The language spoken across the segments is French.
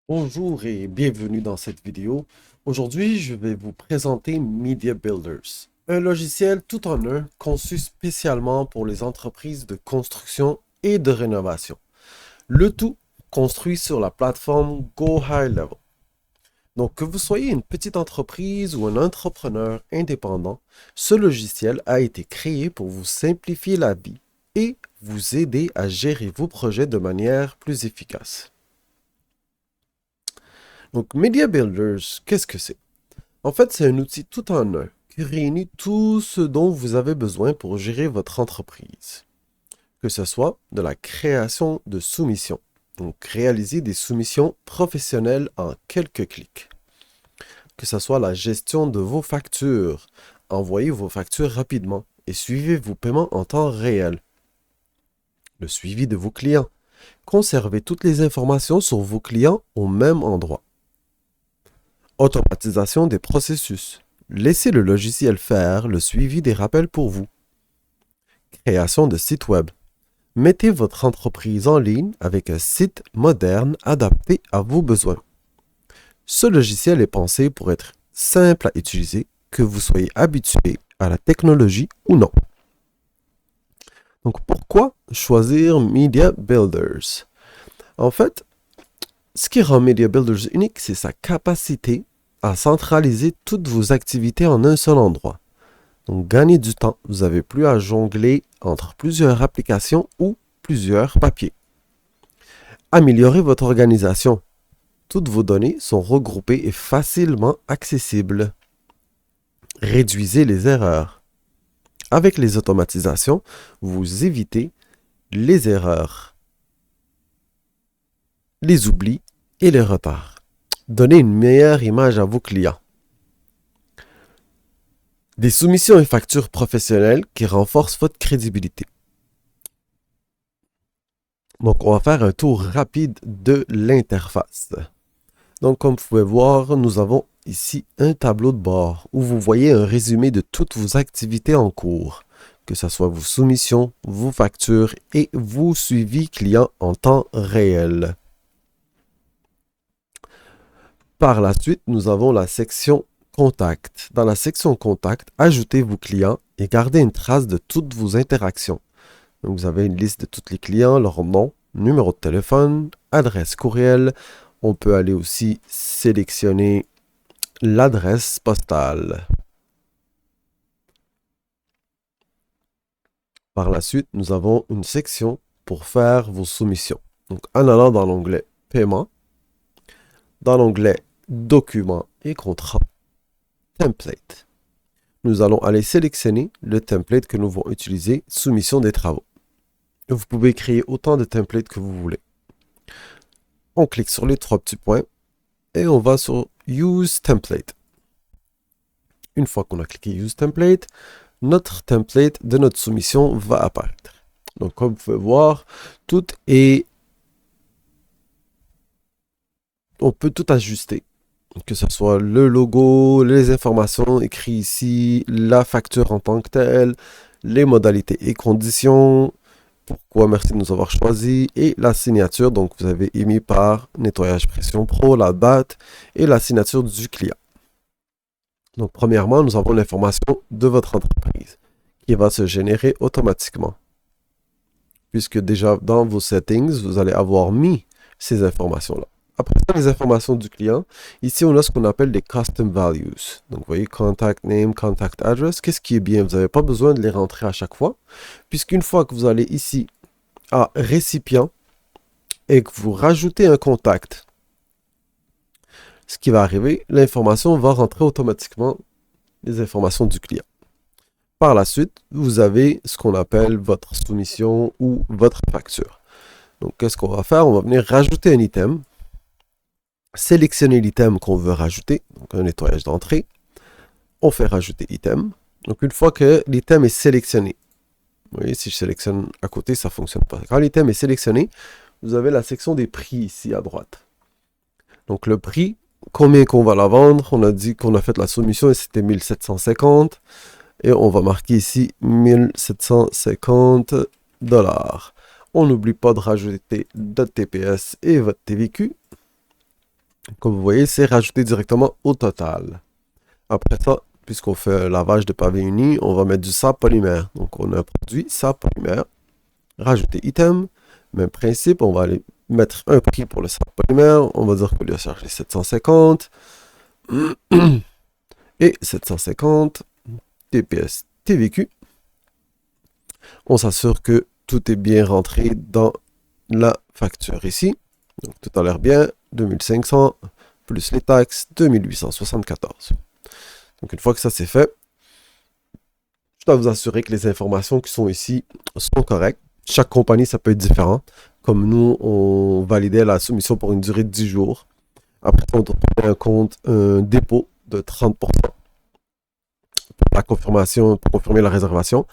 Bonjour et bienvenue dans cette vidéo. Aujourd'hui, je vais vous présenter Media Builders, un logiciel tout en un conçu spécialement pour les entreprises de construction et de rénovation. Le tout construit sur la plateforme Go High Level. Donc, que vous soyez une petite entreprise ou un entrepreneur indépendant, ce logiciel a été créé pour vous simplifier la vie et vous aider à gérer vos projets de manière plus efficace. Donc, Media Builders, qu'est-ce que c'est? En fait, c'est un outil tout en un qui réunit tout ce dont vous avez besoin pour gérer votre entreprise. Que ce soit de la création de soumissions, donc réaliser des soumissions professionnelles en quelques clics. Que ce soit la gestion de vos factures, envoyez vos factures rapidement et suivez vos paiements en temps réel. Le suivi de vos clients, conservez toutes les informations sur vos clients au même endroit. Automatisation des processus. Laissez le logiciel faire le suivi des rappels pour vous. Création de site web. Mettez votre entreprise en ligne avec un site moderne adapté à vos besoins. Ce logiciel est pensé pour être simple à utiliser, que vous soyez habitué à la technologie ou non. Donc pourquoi choisir Media Builders? En fait, ce qui rend Media Builders unique, c'est sa capacité à centraliser toutes vos activités en un seul endroit. Donc, gagnez du temps. Vous n'avez plus à jongler entre plusieurs applications ou plusieurs papiers. Améliorez votre organisation. Toutes vos données sont regroupées et facilement accessibles. Réduisez les erreurs. Avec les automatisations, vous évitez les erreurs, les oublis et les retards. Donnez une meilleure image à vos clients. Des soumissions et factures professionnelles qui renforcent votre crédibilité. Donc, on va faire un tour rapide de l'interface. Donc, comme vous pouvez voir, nous avons ici un tableau de bord où vous voyez un résumé de toutes vos activités en cours, que ce soit vos soumissions, vos factures et vos suivis clients en temps réel. Par la suite, nous avons la section Contact. Dans la section Contact, ajoutez vos clients et gardez une trace de toutes vos interactions. Donc, vous avez une liste de tous les clients, leur nom, numéro de téléphone, adresse courriel. On peut aller aussi sélectionner l'adresse postale. Par la suite, nous avons une section pour faire vos soumissions. Donc, en allant dans l'onglet Paiement, dans l'onglet Documents et contrats, Template. Nous allons aller sélectionner le template que nous allons utiliser, soumission des travaux. Vous pouvez créer autant de templates que vous voulez. On clique sur les trois petits points et on va sur Use Template. Une fois qu'on a cliqué Use Template, notre template de notre soumission va apparaître. Donc, comme vous pouvez voir, tout est... On peut tout ajuster. Que ce soit le logo, les informations écrites ici, la facture en tant que telle, les modalités et conditions, pourquoi merci de nous avoir choisi, et la signature, donc vous avez émis par Nettoyage Pression Pro, la date et la signature du client. Donc premièrement, nous avons l'information de votre entreprise qui va se générer automatiquement. Puisque déjà dans vos settings, vous allez avoir mis ces informations-là. Après ça, les informations du client, ici on a ce qu'on appelle des custom values. Donc vous voyez, contact name, contact address. Qu'est-ce qui est bien? Vous n'avez pas besoin de les rentrer à chaque fois, puisqu'une fois que vous allez ici à récipient et que vous rajoutez un contact, ce qui va arriver, l'information va rentrer automatiquement, les informations du client. Par la suite, vous avez ce qu'on appelle votre soumission ou votre facture. Donc qu'est-ce qu'on va faire? On va venir rajouter un item, sélectionner l'item qu'on veut rajouter, donc un nettoyage d'entrée. On fait rajouter item. Donc une fois que l'item est sélectionné, vous voyez, si je sélectionne à côté, ça ne fonctionne pas. Quand l'item est sélectionné, vous avez la section des prix ici à droite. Donc le prix, combien qu'on va la vendre, on a dit qu'on a fait la soumission et c'était 1750. Et on va marquer ici 1750 $. On n'oublie pas de rajouter votre TPS et votre TVQ. Comme vous voyez, c'est rajouté directement au total. Après ça, puisqu'on fait un lavage de pavé uni, on va mettre du sable polymère. Donc, on a un produit sable polymère. Rajouter item. Même principe, on va aller mettre un prix pour le sable polymère. On va dire qu'on lui a chargé 750. Et 750. TPS TVQ. On s'assure que tout est bien rentré dans la facture ici. Donc, tout a l'air bien. 2500 plus les taxes, 2874. Donc, une fois que ça c'est fait, je dois vous assurer que les informations qui sont ici sont correctes. Chaque compagnie, ça peut être différent. Comme nous, on validait la soumission pour une durée de 10 jours. Après, on doit prendre en compte un dépôt de 30% pour la confirmation, pour confirmer la réservation.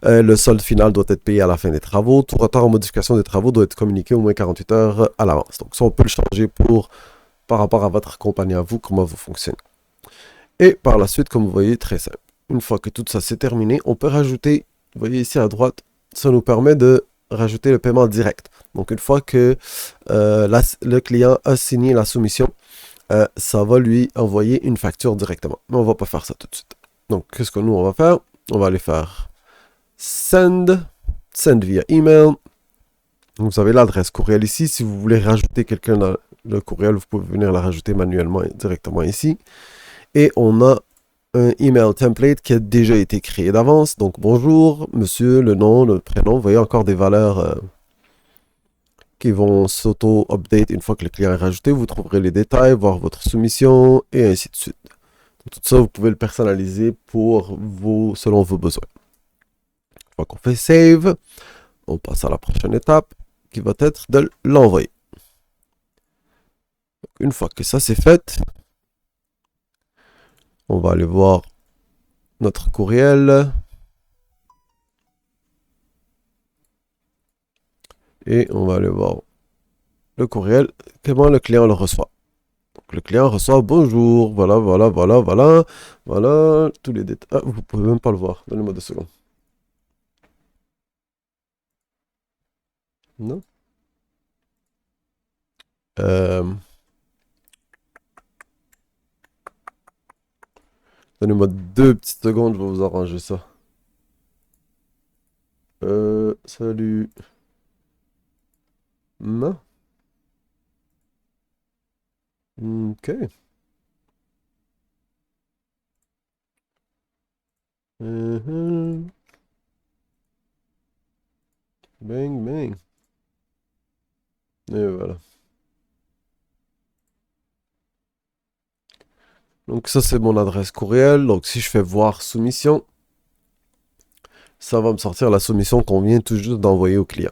Le solde final doit être payé à la fin des travaux. Tout retard en modification des travaux doit être communiqué au moins 48 heures à l'avance. Donc, ça, on peut le changer par rapport à votre compagnie, à vous, comment vous fonctionnez. Et par la suite, comme vous voyez, très simple. Une fois que tout ça c'est terminé, on peut rajouter, vous voyez ici à droite, ça nous permet de rajouter le paiement direct. Donc une fois que le client a signé la soumission, ça va lui envoyer une facture directement. Mais on ne va pas faire ça tout de suite. Donc qu'est-ce que nous on va faire? On va aller faire send via email. Vous avez l'adresse courriel ici. Si vous voulez rajouter quelqu'un dans le courriel, vous pouvez venir la rajouter manuellement directement ici. Et on a un email template qui a déjà été créé d'avance. Donc bonjour, monsieur, le nom, le prénom. Vous voyez encore des valeurs qui vont s'auto-update une fois que le client est rajouté. Vous trouverez les détails, voir votre soumission et ainsi de suite. Donc, tout ça, vous pouvez le personnaliser selon vos besoins. Une fois qu'on fait save, on passe à la prochaine étape qui va être de l'envoyer. Une fois que ça c'est fait, on va aller voir notre courriel. Et on va aller voir le courriel, comment le client le reçoit. Donc, le client reçoit bonjour, voilà, voilà, voilà, voilà, voilà, tous les détails. Ah, vous pouvez même pas le voir, donnez-moi 2 secondes. Non? Donnez-moi 2 petites secondes, je vais vous arranger ça. Salut. Non? Ok. Mhm. Bang, bang. Et voilà. Donc ça, c'est mon adresse courriel. Donc si je fais voir soumission, ça va me sortir la soumission qu'on vient tout juste d'envoyer au client.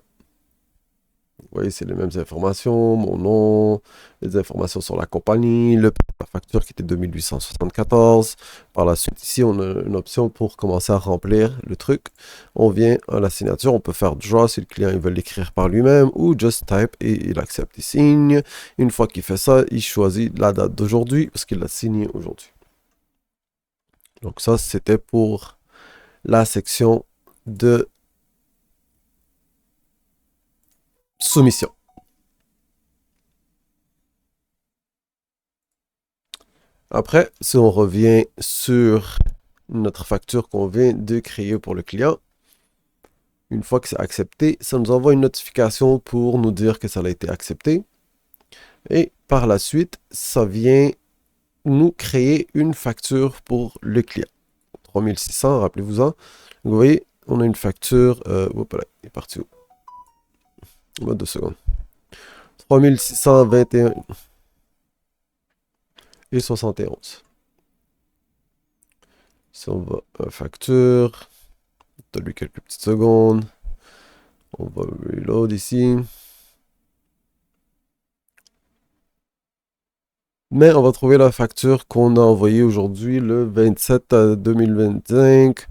Vous voyez, c'est les mêmes informations, mon nom, les informations sur la compagnie, la facture qui était 2874. Par la suite, ici, on a une option pour commencer à remplir le truc. On vient à la signature, on peut faire draw si le client il veut l'écrire par lui-même ou just type et il accepte, il signe. Une fois qu'il fait ça, il choisit la date d'aujourd'hui parce qu'il l'a signé aujourd'hui. Donc ça, c'était pour la section de soumission. Après, si on revient sur notre facture qu'on vient de créer pour le client, une fois que c'est accepté, ça nous envoie une notification pour nous dire que ça a été accepté. Et par la suite, ça vient nous créer une facture pour le client. 3600, rappelez-vous-en. Vous voyez, on a une facture. Hop là, il est parti où? 2 secondes. 3621 et 71. Si on va à facture, donne-lui quelques petites secondes. On va reload ici. Mais on va trouver la facture qu'on a envoyée aujourd'hui, le 27 2025.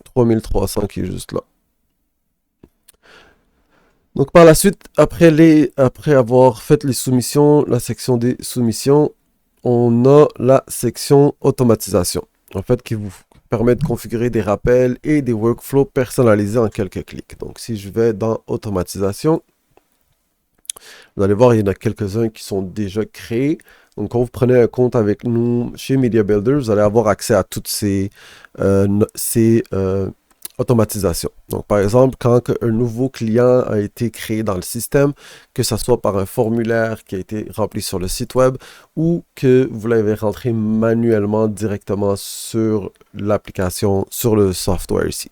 3300 qui est juste là. Donc par la suite, après avoir fait les soumissions, la section des soumissions, on a la section automatisation. En fait, qui vous permet de configurer des rappels et des workflows personnalisés en quelques clics. Donc si je vais dans automatisation, Vous allez voir, il y en a quelques-uns qui sont déjà créés. Donc, quand vous prenez un compte avec nous chez Media Builder, vous allez avoir accès à toutes ces automatisations. Donc, par exemple, quand un nouveau client a été créé dans le système, que ce soit par un formulaire qui a été rempli sur le site web ou que vous l'avez rentré manuellement directement sur l'application, sur le software ici.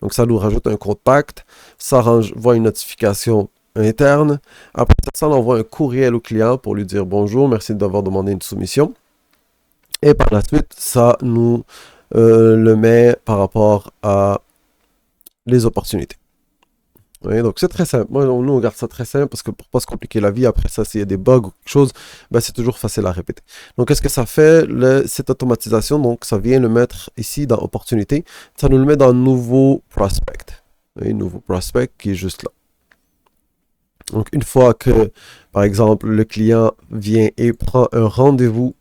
Donc, ça nous rajoute un compte pacte, ça renvoie une notification interne. Après ça, on envoie un courriel au client pour lui dire bonjour, merci d'avoir demandé une soumission. Et par la suite, ça nous le met par rapport à les opportunités. Oui, donc c'est très simple. Moi, nous, on garde ça très simple parce que pour pas se compliquer la vie, après ça, s'il y a des bugs ou quelque chose, ben, c'est toujours facile à répéter. Donc, qu'est-ce que ça fait, cette automatisation? Donc, ça vient le mettre ici dans opportunité. Ça nous le met dans nouveau prospect. Oui, nouveau prospect qui est juste là. Donc, une fois que, par exemple, le client vient et prend un rendez-vous,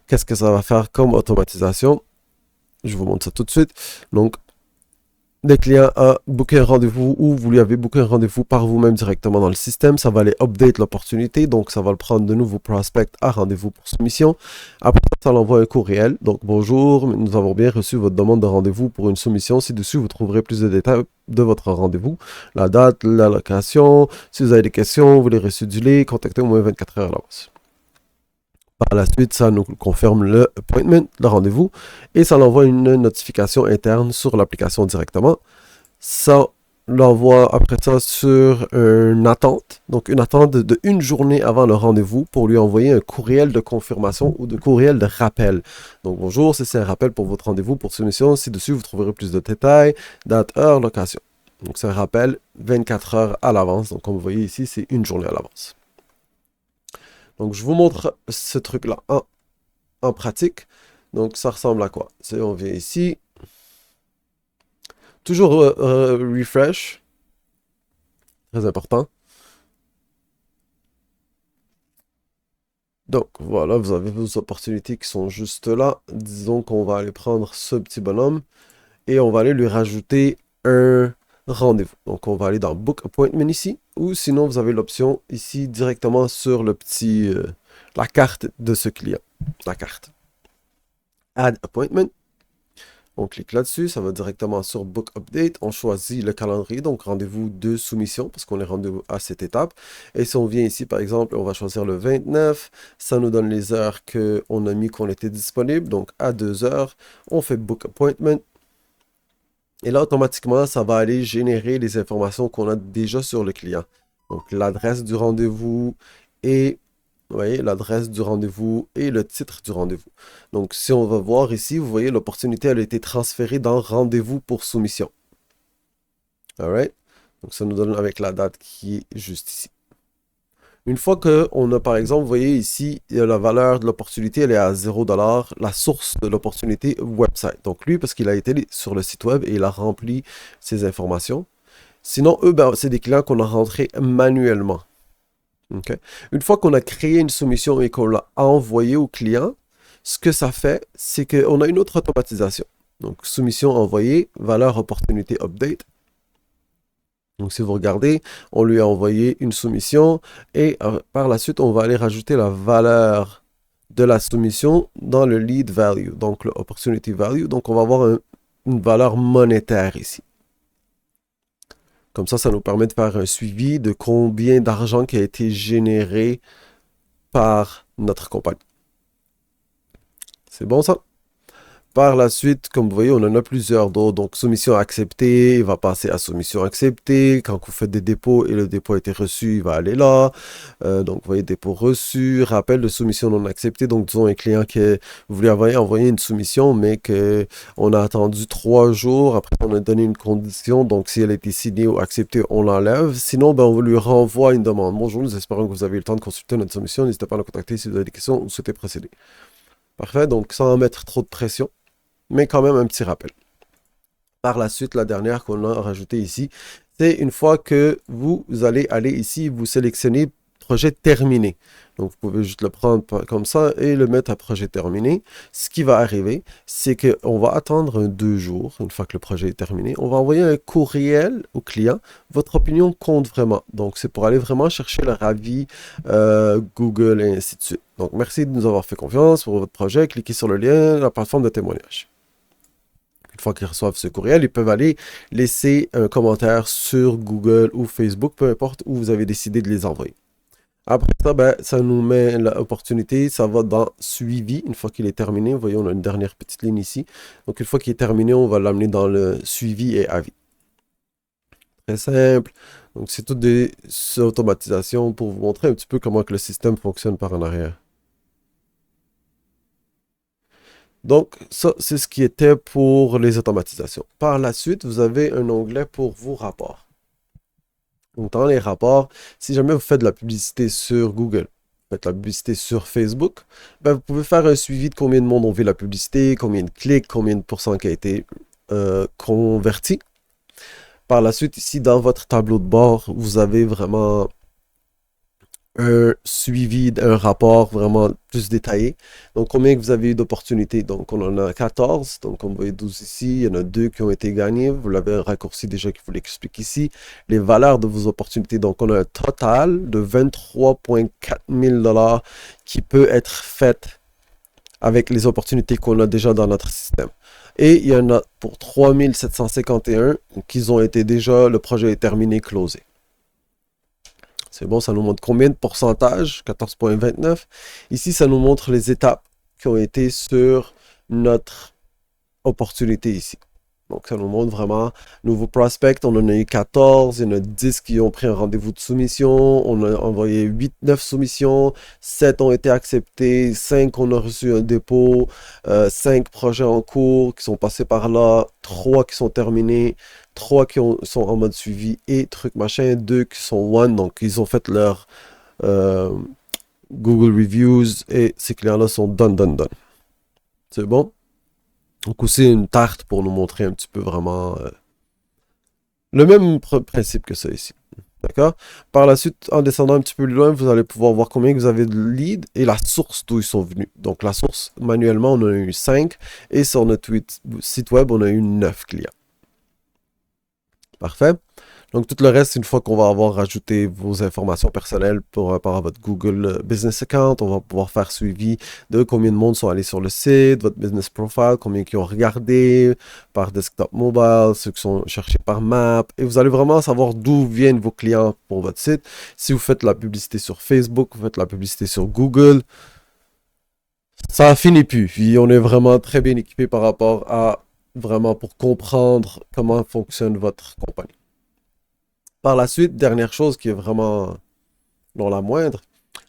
qu'est-ce que ça va faire comme automatisation? Je vous montre ça tout de suite. Donc, le client a booké un rendez-vous ou vous lui avez booké un rendez-vous par vous-même directement dans le système, ça va aller update l'opportunité, donc ça va le prendre de nouveau prospect à rendez-vous pour soumission. Après ça l'envoie un courriel, donc bonjour, nous avons bien reçu votre demande de rendez-vous pour une soumission. Ci-dessus, vous trouverez plus de détails de votre rendez-vous, la date, la location. Si vous avez des questions, vous les reschédulez, contactez au moins 24 heures à l'avance. Par la suite, ça nous confirme le appointment, le rendez-vous, et ça l'envoie une notification interne sur l'application directement. Ça l'envoie après ça sur une attente, donc une attente de une journée avant le rendez-vous pour lui envoyer un courriel de confirmation ou de courriel de rappel. Donc bonjour, c'est un rappel pour votre rendez-vous pour soumission. Ci-dessus, vous trouverez plus de détails, date, heure, location. Donc c'est un rappel 24 heures à l'avance. Donc comme vous voyez ici, c'est une journée à l'avance. Donc, je vous montre ce truc-là en pratique. Donc, ça ressemble à quoi? On vient ici. Toujours refresh. Très important. Donc, voilà, vous avez vos opportunités qui sont juste là. Disons qu'on va aller prendre ce petit bonhomme et on va aller lui rajouter un rendez-vous. Donc, on va aller dans Book Appointment ici. Ou sinon, vous avez l'option ici directement sur le petit... la carte de ce client. La carte. Add Appointment. On clique là-dessus, ça va directement sur Book Update. On choisit le calendrier, donc rendez-vous de soumission, parce qu'on est rendu à cette étape. Et si on vient ici, par exemple, on va choisir le 29. Ça nous donne les heures qu'on a mis qu'on était disponible. Donc, à 2 heures, on fait Book Appointment. Et là, automatiquement, ça va aller générer les informations qu'on a déjà sur le client. Donc, l'adresse du rendez-vous et... Vous voyez, l'adresse du rendez-vous et le titre du rendez-vous. Donc, si on va voir ici, vous voyez, l'opportunité elle a été transférée dans rendez-vous pour soumission. Alright? Donc, ça nous donne avec la date qui est juste ici. Une fois qu'on a, par exemple, vous voyez ici, la valeur de l'opportunité, elle est à 0$. La source de l'opportunité, website. Donc, lui, parce qu'il a été sur le site web et il a rempli ses informations. Sinon, eux, ben, c'est des clients qu'on a rentrés manuellement. Okay. Une fois qu'on a créé une soumission et qu'on l'a envoyée au client, ce que ça fait, c'est qu'on a une autre automatisation. Donc, soumission envoyée, valeur opportunité update. Donc, si vous regardez, on lui a envoyé une soumission et par la suite, on va aller rajouter la valeur de la soumission dans le lead value, donc le opportunity value. Donc, on va avoir une valeur monétaire ici. Comme ça nous permet de faire un suivi de combien d'argent qui a été généré par notre compagnie. C'est bon ça? Par la suite, comme vous voyez, on en a plusieurs d'autres. Donc, soumission acceptée, il va passer à soumission acceptée. Quand vous faites des dépôts et le dépôt a été reçu, il va aller là. Donc, vous voyez, dépôt reçu, rappel de soumission non acceptée. Donc, disons, un client qui voulait envoyer une soumission, mais qu'on a attendu 3 jours. Après, on a donné une condition. Donc, si elle a été signée ou acceptée, on l'enlève. Sinon, ben, on lui renvoie une demande. Bonjour, nous espérons que vous avez eu le temps de consulter notre soumission. N'hésitez pas à nous contacter si vous avez des questions ou souhaitez procéder. Parfait. Donc, sans mettre trop de pression, mais quand même un petit rappel. Par la suite, la dernière qu'on a rajoutée ici, c'est une fois que vous allez aller ici, vous sélectionnez projet terminé. Donc, vous pouvez juste le prendre comme ça et le mettre à projet terminé. Ce qui va arriver, c'est qu'on va attendre 2 jours, une fois que le projet est terminé. On va envoyer un courriel au client. Votre opinion compte vraiment. Donc, c'est pour aller vraiment chercher leur avis Google et ainsi de suite. Donc, merci de nous avoir fait confiance pour votre projet. Cliquez sur le lien, la plateforme de témoignage. Une fois qu'ils reçoivent ce courriel, ils peuvent aller laisser un commentaire sur Google ou Facebook, peu importe où vous avez décidé de les envoyer. Après ça, ben, ça nous met l'opportunité, ça va dans suivi une fois qu'il est terminé. Vous voyez, on a une dernière petite ligne ici. Donc, une fois qu'il est terminé, on va l'amener dans le suivi et avis. Très simple. Donc, c'est toutes des automatisations pour vous montrer un petit peu comment que le système fonctionne par en arrière. Donc, ça, c'est ce qui était pour les automatisations. Par la suite, vous avez un onglet pour vos rapports. Donc, dans les rapports, si jamais vous faites de la publicité sur Google, vous faites de la publicité sur Facebook, ben, vous pouvez faire un suivi de combien de monde ont vu la publicité, combien de clics, combien de pourcents qui a été converti. Par la suite, ici, dans votre tableau de bord, vous avez vraiment un suivi, un rapport vraiment plus détaillé. Donc, combien que vous avez eu d'opportunités? Donc, on en a 14. Donc, comme vous voyez 12 ici. Il y en a 2 qui ont été gagnés. Vous l'avez raccourci déjà qui vous l'explique ici. Les valeurs de vos opportunités. Donc, on a un total de 23,4 000 $ qui peut être fait avec les opportunités qu'on a déjà dans notre système. Et il y en a pour 3 751 qui ont été déjà, le projet est terminé, closé. C'est bon, ça nous montre combien de pourcentage? 14,29. Ici, ça nous montre les étapes qui ont été sur notre opportunité ici. Donc, ça nous montre vraiment nouveau prospect. On en a eu 14. Il y en a 10 qui ont pris un rendez-vous de soumission. On a envoyé 8, 9 soumissions. 7 ont été acceptés. 5, on a reçu un dépôt. 5 projets en cours qui sont passés par là. 3 qui sont terminés. 3 qui sont en mode suivi et truc machin. 2 qui sont one. Donc, ils ont fait leur Google Reviews et ces clients-là sont done. C'est bon? Donc aussi une tarte pour nous montrer un petit peu vraiment le même principe que ça ici. D'accord? Par la suite, en descendant un petit peu plus loin, vous allez pouvoir voir combien vous avez de leads et la source d'où ils sont venus. Donc la source, manuellement, on en a eu 5 et sur notre site web, on a eu 9 clients. Parfait. Donc, tout le reste, une fois qu'on va avoir rajouté vos informations personnelles par rapport à votre Google Business Account, on va pouvoir faire suivi de combien de monde sont allés sur le site, votre business profile, combien qui ont regardé par desktop mobile, ceux qui sont cherchés par map. Et vous allez vraiment savoir d'où viennent vos clients pour votre site. Si vous faites la publicité sur Facebook, vous faites la publicité sur Google, ça finit plus. Puis on est vraiment très bien équipé par rapport à vraiment pour comprendre comment fonctionne votre compagnie. Par la suite, dernière chose qui est vraiment non la moindre,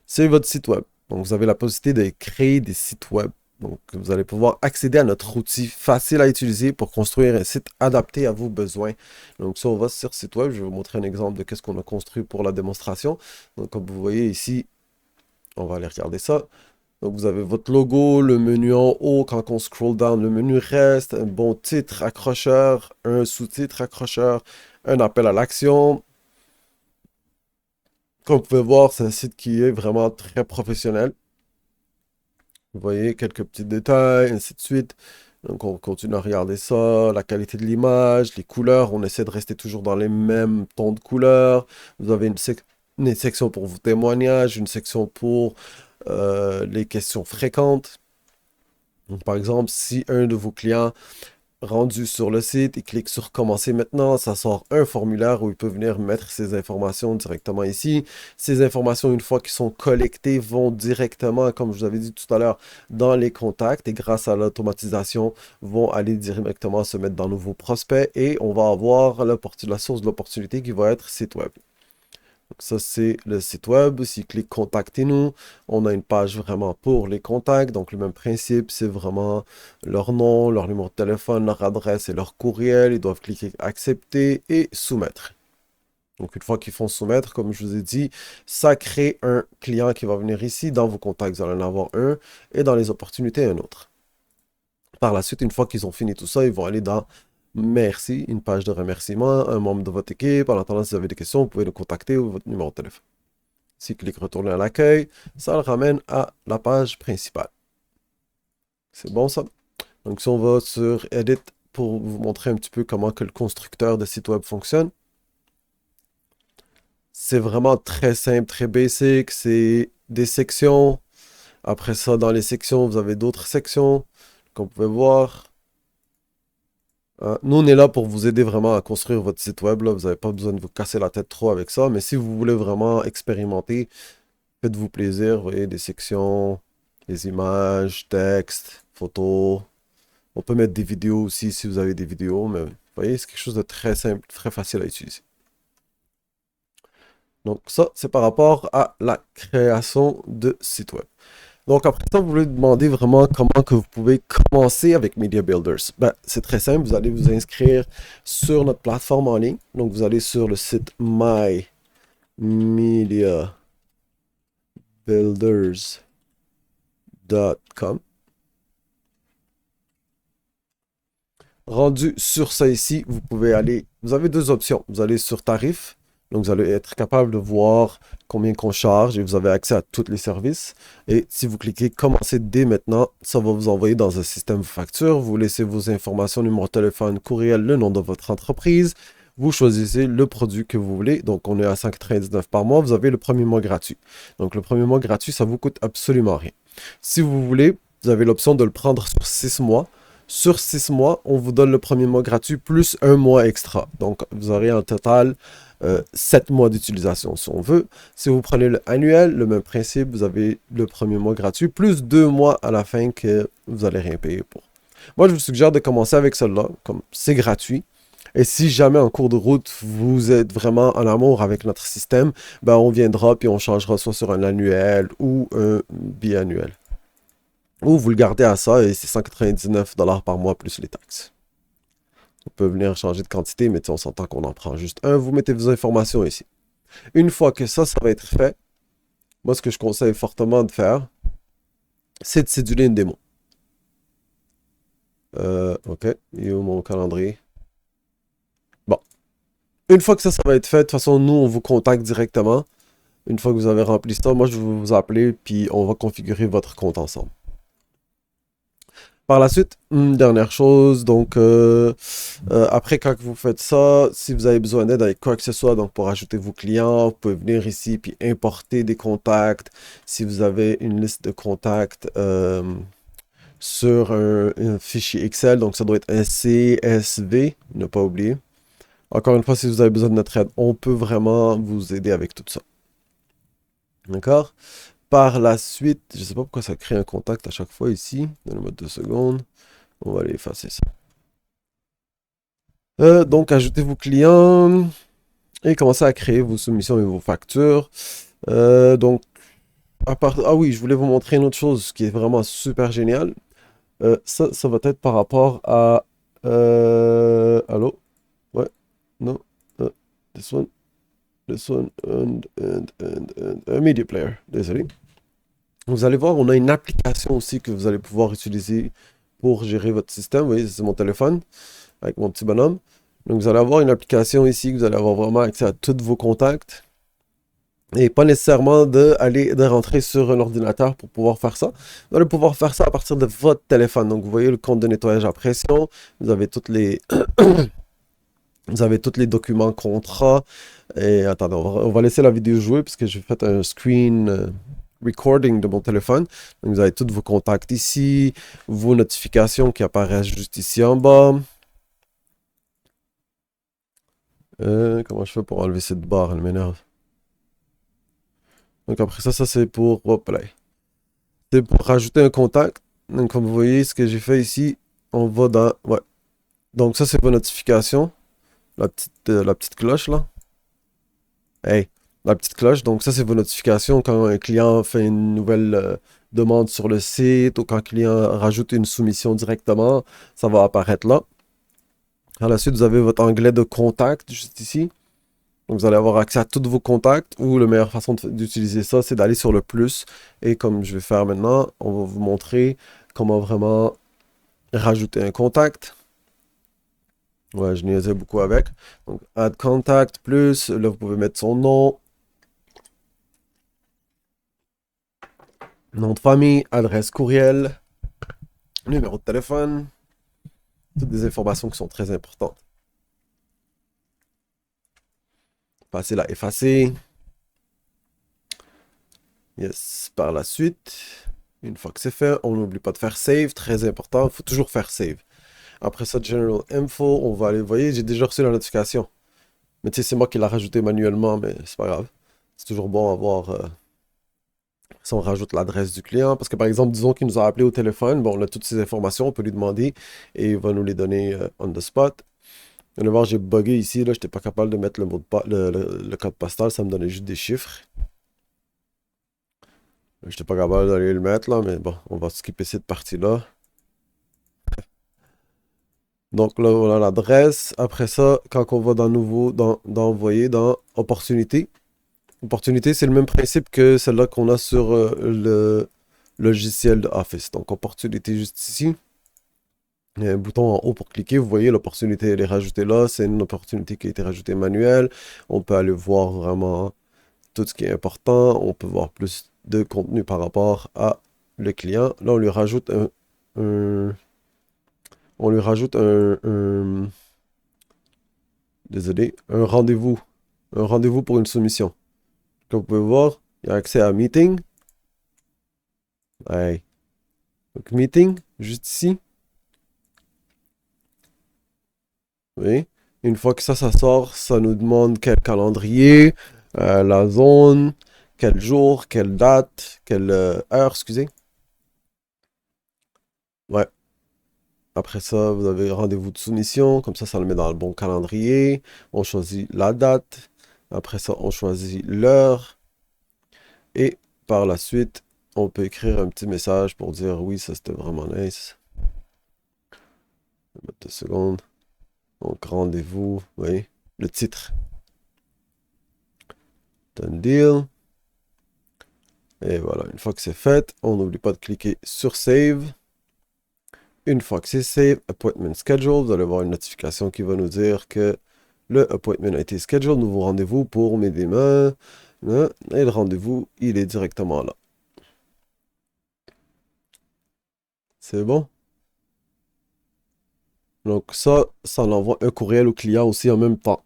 c'est votre site web. Donc, vous avez la possibilité de créer des sites web. Donc, vous allez pouvoir accéder à notre outil facile à utiliser pour construire un site adapté à vos besoins. Donc, si on va sur site web, je vais vous montrer un exemple de ce qu'on a construit pour la démonstration. Donc, comme vous voyez ici, on va aller regarder ça. Donc, vous avez votre logo, le menu en haut. Quand on scroll down, le menu reste, un bon titre accrocheur, un sous-titre accrocheur, un appel à l'action. Comme vous pouvez voir, c'est un site qui est vraiment très professionnel. Vous voyez quelques petits détails, ainsi de suite. Donc, on continue à regarder ça. La qualité de l'image, les couleurs. On essaie de rester toujours dans les mêmes tons de couleurs. Vous avez une section pour vos témoignages, une section pour les questions fréquentes. Donc, par exemple, si un de vos clients rendu sur le site, il clique sur commencer maintenant, ça sort un formulaire où il peut venir mettre ses informations directement ici. Ces informations, une fois qu'ils sont collectées, vont directement, comme je vous avais dit tout à l'heure, dans les contacts et grâce à l'automatisation, vont aller directement se mettre dans nouveaux prospects et on va avoir la source de l'opportunité qui va être site web. Donc ça, c'est le site web. S'ils cliquent Contactez-nous, on a une page vraiment pour les contacts. Donc, le même principe, c'est vraiment leur nom, leur numéro de téléphone, leur adresse et leur courriel. Ils doivent cliquer Accepter et Soumettre. Donc, une fois qu'ils font Soumettre, comme je vous ai dit, ça crée un client qui va venir ici. Dans vos contacts, vous allez en avoir un et dans les opportunités, un autre. Par la suite, une fois qu'ils ont fini tout ça, ils vont aller dans Merci, une page de remerciement, un membre de votre équipe. En attendant, si vous avez des questions, vous pouvez nous contacter ou votre numéro de téléphone. S'il clique retourner à l'accueil, ça le ramène à la page principale. C'est bon ça? Donc si on va sur Edit pour vous montrer un petit peu comment que le constructeur de site web fonctionne. C'est vraiment très simple, très basic. C'est des sections. Après ça, dans les sections, vous avez d'autres sections qu'on peut voir. Nous, on est là pour vous aider vraiment à construire votre site web, là. Vous n'avez pas besoin de vous casser la tête trop avec ça. Mais si vous voulez vraiment expérimenter, faites-vous plaisir. Vous voyez, des sections, des images, texte, photos. On peut mettre des vidéos aussi si vous avez des vidéos. Mais vous voyez, c'est quelque chose de très simple, très facile à utiliser. Donc ça, c'est par rapport à la création de site web. Donc après ça, vous voulez demander vraiment comment que vous pouvez commencer avec Media Builders. Ben, c'est très simple, vous allez vous inscrire sur notre plateforme en ligne. Donc vous allez sur le site mymediabuilders.com. Rendu sur ça ici, vous pouvez aller, vous avez deux options. Vous allez sur tarif, donc vous allez être capable de voir combien qu'on charge et vous avez accès à tous les services. Et si vous cliquez commencer dès maintenant, ça va vous envoyer dans un système de facture. Vous laissez vos informations, numéro de téléphone, courriel, le nom de votre entreprise. Vous choisissez le produit que vous voulez. Donc on est à 5,99 par mois. Vous avez le premier mois gratuit. Donc le premier mois gratuit, ça vous coûte absolument rien. Si vous voulez, vous avez l'option de le prendre sur 6 mois. Sur 6 mois, on vous donne le premier mois gratuit plus un mois extra. Donc, vous aurez en total 7 mois d'utilisation si on veut. Si vous prenez le annuel, le même principe, vous avez le premier mois gratuit plus 2 mois à la fin que vous n'allez rien payer pour. Moi, je vous suggère de commencer avec celle-là, comme c'est gratuit. Et si jamais en cours de route, vous êtes vraiment en amour avec notre système, ben on viendra puis on changera soit sur un annuel ou un biannuel. Ou vous le gardez à ça et c'est 199 $ par mois plus les taxes. On peut venir changer de quantité, mais on s'entend qu'on en prend juste un. Vous mettez vos informations ici. Une fois que ça va être fait, moi, ce que je conseille fortement de faire, c'est de céduler une démo. OK. Il est où mon calendrier? Bon. Une fois que ça va être fait, de toute façon, nous, on vous contacte directement. Une fois que vous avez rempli ça, moi, je vais vous appeler, puis on va configurer votre compte ensemble. Par la suite, une dernière chose, donc après quand vous faites ça, si vous avez besoin d'aide avec quoi que ce soit, donc pour ajouter vos clients, vous pouvez venir ici puis importer des contacts. Si vous avez une liste de contacts sur un fichier Excel, donc ça doit être un CSV, ne pas oublier. Encore une fois, si vous avez besoin de notre aide, on peut vraiment vous aider avec tout ça. D'accord? Par la suite, je ne sais pas pourquoi ça crée un contact à chaque fois ici. Donnez-moi 2 secondes. On va aller effacer ça. Donc, ajoutez vos clients et commencez à créer vos soumissions et vos factures. Donc, ah oui, je voulais vous montrer une autre chose qui est vraiment super génial. Ça va être par rapport à... allô? Ouais, non. This one. This one and Media Player. Désolé. Vous allez voir, on a une application aussi que vous allez pouvoir utiliser pour gérer votre système. Vous voyez, c'est mon téléphone avec mon petit bonhomme. Donc, vous allez avoir une application ici que vous allez avoir vraiment accès à tous vos contacts. Et pas nécessairement de rentrer sur un ordinateur pour pouvoir faire ça. Vous allez pouvoir faire ça à partir de votre téléphone. Donc, vous voyez le compte de nettoyage à pression. Vous avez toutes les... Vous avez tous les documents contrats. Et attendez, on va laisser la vidéo jouer puisque j'ai fait un screen recording de mon téléphone. Donc, vous avez tous vos contacts ici, vos notifications qui apparaissent juste ici en bas. Comment je fais pour enlever cette barre? Elle m'énerve. Donc, après ça c'est pour... Hop là. C'est pour rajouter un contact. Donc, comme vous voyez, ce que j'ai fait ici, on va dans... Ouais. Donc, ça, c'est vos notifications. La petite cloche, là. Hey, la petite cloche. Donc, ça, c'est vos notifications quand un client fait une nouvelle demande sur le site ou quand un client rajoute une soumission directement, ça va apparaître là. À la suite, vous avez votre onglet de contact juste ici. Donc, vous allez avoir accès à tous vos contacts ou la meilleure façon d'utiliser ça, c'est d'aller sur le plus. Et comme je vais faire maintenant, on va vous montrer comment vraiment rajouter un contact. Ouais, je niaisais beaucoup avec. Donc, add contact plus, là, vous pouvez mettre son nom. Nom de famille, adresse courriel, numéro de téléphone, toutes des informations qui sont très importantes. Facile à effacer. Yes, par la suite, une fois que c'est fait, on n'oublie pas de faire save, très important, il faut toujours faire save. Après ça, General Info, on va aller, vous voyez, j'ai déjà reçu la notification. Mais tu sais, c'est moi qui l'ai rajouté manuellement, mais c'est pas grave. C'est toujours bon à voir si on rajoute l'adresse du client. Parce que par exemple, disons qu'il nous a appelé au téléphone, bon, on a toutes ces informations, on peut lui demander et il va nous les donner on the spot. Vous allez voir, j'ai bugué ici, là, j'étais pas capable de mettre le mot de le code postal, ça me donnait juste des chiffres. J'étais pas capable d'aller le mettre là, mais bon, on va skipper cette partie-là. Donc là, voilà l'adresse. Après ça, quand on va dans nouveau, dans envoyer, dans opportunité. Opportunité, c'est le même principe que celle-là qu'on a sur le logiciel de Office. Donc opportunité juste ici. Il y a un bouton en haut pour cliquer. Vous voyez, l'opportunité, elle est rajoutée là. C'est une opportunité qui a été rajoutée manuelle. On peut aller voir vraiment tout ce qui est important. On peut voir plus de contenu par rapport à le client. Là, on lui rajoute un- on lui rajoute désolé, un rendez-vous. Un rendez-vous pour une soumission. Comme vous pouvez voir, il y a accès à Meeting. Ouais. Donc, Meeting, juste ici. Oui. Une fois que ça sort, ça nous demande quel calendrier, la zone, quel jour, quelle date, quelle heure, excusez. Ouais. Après ça, vous avez rendez-vous de soumission. Comme ça le met dans le bon calendrier. On choisit la date. Après ça, on choisit l'heure. Et par la suite, on peut écrire un petit message pour dire oui, ça c'était vraiment nice. Je vais mettre 2 secondes. Donc, rendez-vous, oui. Le titre. Done deal. Et voilà, une fois que c'est fait, on n'oublie pas de cliquer sur Save. Une fois que c'est Save, Appointment Schedule, vous allez voir une notification qui va nous dire que le appointment a été scheduled, nouveau rendez-vous pour mes mains. Et le rendez-vous, il est directement là. C'est bon? Donc ça envoie un courriel au client aussi en même temps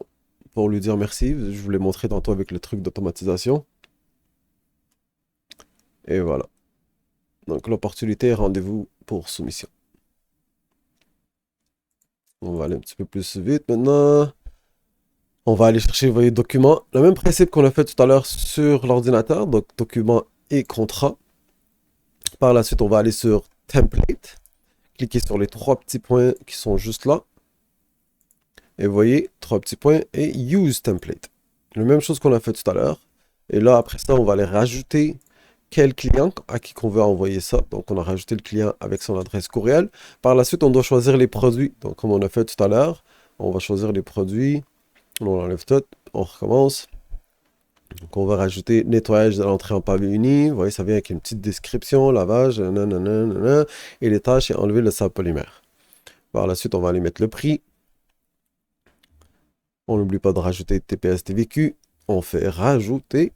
pour lui dire merci. Je vous l'ai montré tantôt avec le truc d'automatisation. Et voilà. Donc l'opportunité est rendez-vous pour soumission. On va aller un petit peu plus vite maintenant. On va aller chercher, vous voyez, documents. Le même principe qu'on a fait tout à l'heure sur l'ordinateur. Donc, documents et contrats. Par la suite, on va aller sur Template. Cliquez sur les 3 petits points qui sont juste là. Et vous voyez, 3 petits points et Use Template. La même chose qu'on a fait tout à l'heure. Et là, après ça, on va aller rajouter quel client à qui qu'on veut envoyer ça. Donc, on a rajouté le client avec son adresse courriel. Par la suite, on doit choisir les produits. Donc, comme on a fait tout à l'heure, on va choisir les produits. On enlève tout, on recommence. Donc on va rajouter nettoyage de l'entrée en pavé uni. Vous voyez, ça vient avec une petite description, lavage, nanana, nanana, et les tâches et enlever le sable polymère. Par la suite, on va aller mettre le prix. On n'oublie pas de rajouter TPS TVQ. On fait rajouter.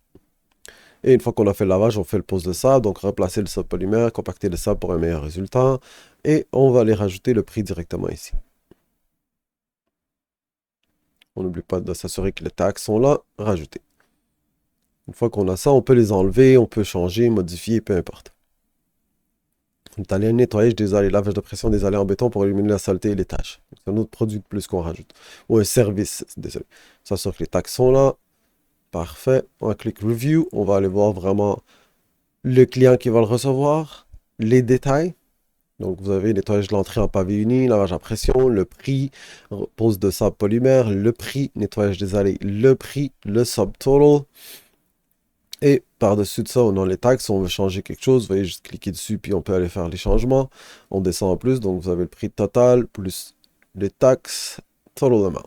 Et une fois qu'on a fait le lavage, on fait le pose de sable. Donc remplacer le sable polymère, compacter le sable pour un meilleur résultat. Et on va aller rajouter le prix directement ici. On n'oublie pas de s'assurer que les taxes sont là. Rajouter. Une fois qu'on a ça, on peut les enlever, on peut changer, modifier, peu importe. On est allé nettoyage des allées, lavage de pression des allées en béton pour éliminer la saleté et les taches. C'est un autre produit de plus qu'on rajoute. Ou un service, désolé. Ça sort que les taxes sont là. Parfait. On clique Review. On va aller voir vraiment le client qui va le recevoir, les détails. Donc, vous avez nettoyage de l'entrée en pavé uni, lavage à pression, le prix, pose de sable polymère, le prix, nettoyage des allées, le prix, le subtotal. Et par-dessus de ça, on a les taxes. On veut changer quelque chose, vous voyez, juste cliquer dessus, puis on peut aller faire les changements. On descend en plus, donc vous avez le prix total, plus les taxes, total amount.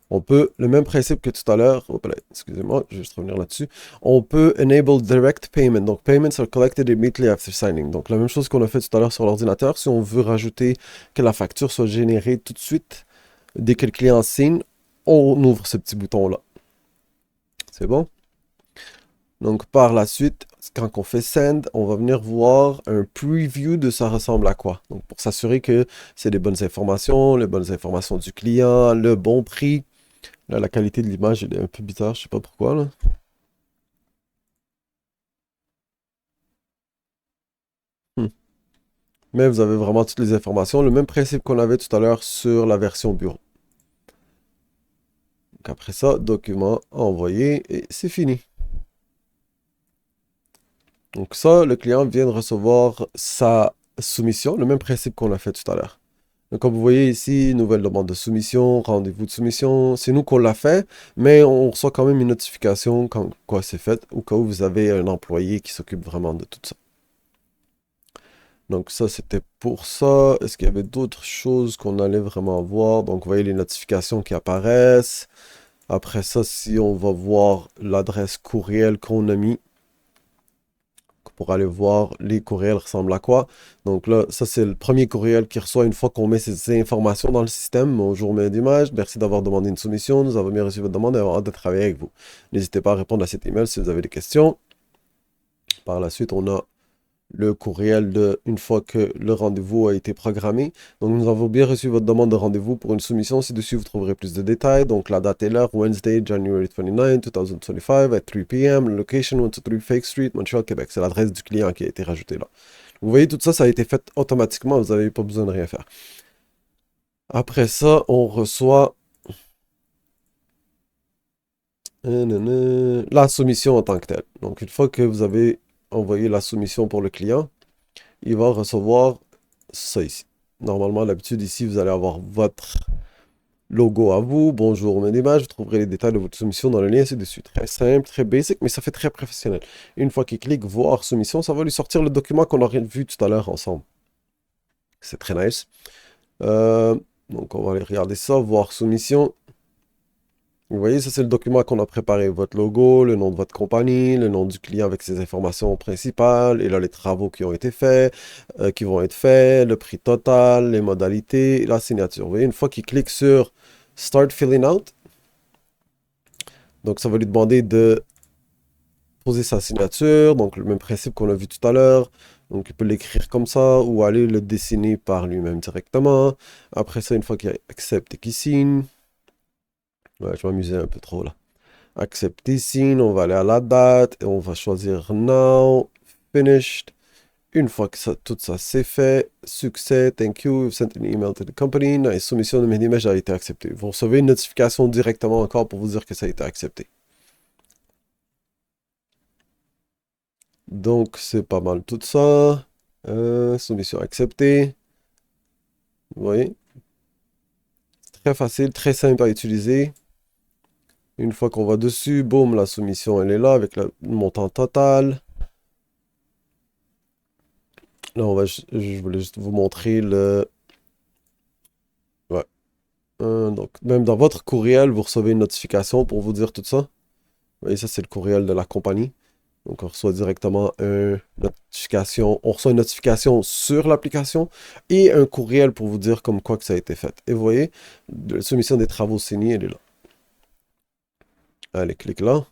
On peut, le même principe que tout à l'heure, excusez-moi, je vais juste revenir là-dessus. On peut enable direct payment. Donc, payments are collected immediately after signing. Donc, la même chose qu'on a fait tout à l'heure sur l'ordinateur. Si on veut rajouter que la facture soit générée tout de suite, dès que le client signe, on ouvre ce petit bouton-là. C'est bon? Donc, par la suite, quand on fait send, on va venir voir un preview de ça ressemble à quoi. Donc, pour s'assurer que c'est les bonnes informations du client, le bon prix. Là, la qualité de l'image, elle est un peu bizarre, je sais pas pourquoi, là. Hmm. Mais vous avez vraiment toutes les informations. Le même principe qu'on avait tout à l'heure sur la version bureau. Donc, après ça, document envoyé et c'est fini. Donc ça, le client vient de recevoir sa soumission, le même principe qu'on a fait tout à l'heure. Donc comme vous voyez ici, nouvelle demande de soumission, rendez-vous de soumission, c'est nous qu'on l'a fait, mais on reçoit quand même une notification quand quoi c'est fait, au cas où vous avez un employé qui s'occupe vraiment de tout ça. Donc ça, c'était pour ça. Est-ce qu'il y avait d'autres choses qu'on allait vraiment voir? Donc vous voyez les notifications qui apparaissent. Après ça, si on va voir l'adresse courriel qu'on a mis, pour aller voir les courriels ressemblent à quoi. Donc là, ça c'est le premier courriel qui reçoit une fois qu'on met ces informations dans le système. Bonjour, mail d'image, merci d'avoir demandé une soumission. Nous avons bien reçu votre demande et avons hâte de travailler avec vous. N'hésitez pas à répondre à cet email si vous avez des questions. Par la suite, on a le courriel de une fois que le rendez-vous a été programmé. Donc, nous avons bien reçu votre demande de rendez-vous pour une soumission. Ci-dessus, vous trouverez plus de détails. Donc, la date et l'heure, Wednesday, January 29, 2025, at 3 p.m. Location, 123 Fake Street, Montreal, Québec. C'est l'adresse du client qui a été rajoutée là. Vous voyez, tout ça, ça a été fait automatiquement. Vous n'avez pas besoin de rien faire. Après ça, on reçoit la soumission en tant que telle. Donc, une fois que vous avez envoyé la soumission pour le client, il va recevoir ça ici. Normalement, d'habitude, ici, vous allez avoir votre logo à vous. Bonjour, mes images. Vous trouverez les détails de votre soumission dans le lien ci-dessus. Très simple, très basic, mais ça fait très professionnel. Une fois qu'il clique voir soumission, ça va lui sortir le document qu'on a vu tout à l'heure ensemble. C'est très nice. Euh, donc, on va aller regarder ça, voir soumission. Vous voyez, ça c'est le document qu'on a préparé. Votre logo, le nom de votre compagnie, le nom du client avec ses informations principales, et là les travaux qui ont été faits, qui vont être faits, le prix total, les modalités, la signature. Vous voyez, une fois qu'il clique sur Start Filling Out, donc ça va lui demander de poser sa signature, donc le même principe qu'on a vu tout à l'heure. Donc il peut l'écrire comme ça ou aller le dessiner par lui-même directement. Après ça, une fois qu'il accepte et qu'il signe, ouais, je m'amusais un peu trop là. Accepter signe, on va aller à la date et on va choisir Now, Finished. Une fois que tout ça c'est fait, succès, thank you, you've sent an email to the company, la soumission de mes images a été acceptée. Vous recevez une notification directement encore pour vous dire que ça a été accepté. Donc c'est pas mal tout ça. Soumission acceptée. Vous voyez? Très facile, très simple à utiliser. Une fois qu'on va dessus, boum, la soumission elle est là avec le montant total. Là, je voulais juste vous montrer le... Ouais. Donc, même dans votre courriel, vous recevez une notification pour vous dire tout ça. Vous voyez, ça, c'est le courriel de la compagnie. Donc, on reçoit directement une notification. On reçoit une notification sur l'application et un courriel pour vous dire comme quoi que ça a été fait. Et vous voyez, la soumission des travaux signés, elle est là. Allez, clique là.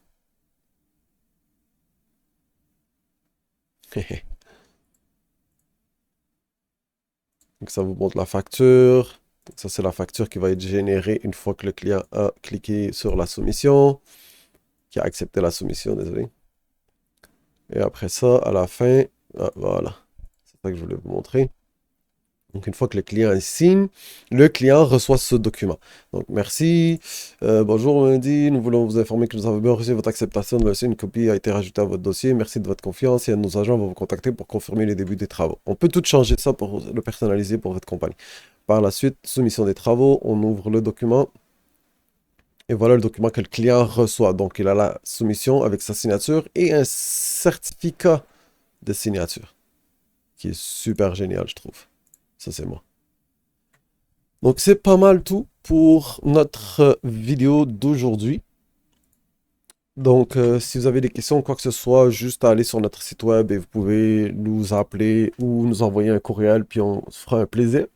Donc, ça vous montre la facture. Ça, c'est la facture qui va être générée une fois que le client a cliqué sur la soumission, qui a accepté la soumission, désolé. Et après ça, à la fin, ah, voilà. C'est ça que je voulais vous montrer. Donc, une fois que le client signe, le client reçoit ce document. Donc, merci. Bonjour, lundi. Nous voulons vous informer que nous avons bien reçu votre acceptation de dossier. Une copie a été rajoutée à votre dossier. Merci de votre confiance et un de nos agents va vous contacter pour confirmer les débuts des travaux. On peut tout changer ça pour le personnaliser pour votre compagnie. Par la suite, soumission des travaux. On ouvre le document. Et voilà le document que le client reçoit. Donc, il a la soumission avec sa signature et un certificat de signature, qui est super génial, je trouve. Ça, c'est moi. Donc, c'est pas mal tout pour notre vidéo d'aujourd'hui. Donc, si vous avez des questions ou quoi que ce soit, juste à aller sur notre site web et vous pouvez nous appeler ou nous envoyer un courriel, puis on se fera un plaisir.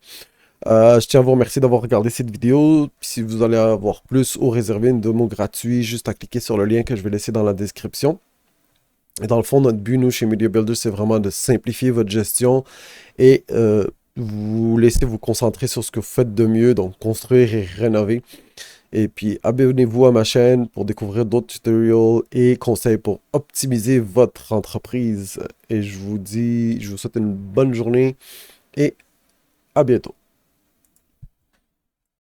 Je tiens à vous remercier d'avoir regardé cette vidéo. Si vous allez avoir plus ou réserver une démo gratuite, juste à cliquer sur le lien que je vais laisser dans la description. Et dans le fond, notre but, nous, chez Media Builder, c'est vraiment de simplifier votre gestion et vous laisser vous concentrer sur ce que vous faites de mieux, donc construire et rénover. Et puis, abonnez-vous à ma chaîne pour découvrir d'autres tutoriels et conseils pour optimiser votre entreprise. Et je vous souhaite une bonne journée et à bientôt.